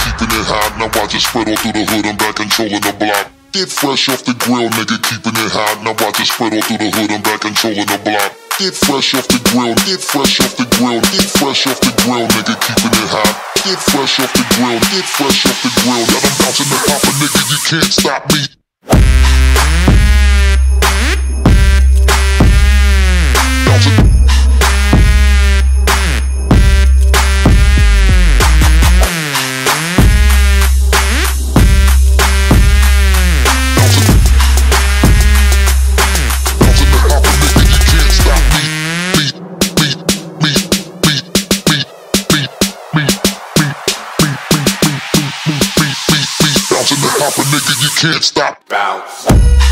keeping it hot. Now watch it spread all through the hood, I'm back controlling the block. Get fresh off the grill, nigga, keeping it hot. Now watch it spread all through the hood, I'm back controlling the block. Get fresh off the grill, get fresh off the grill, get fresh off the grill, nigga, keeping it hot. Get fresh off the grill, get fresh off the grill. Yeah, I'm bouncing the hopper, nigga, you can't stop me. Bouncing the hopper, nigga, you can't stop. Bounce.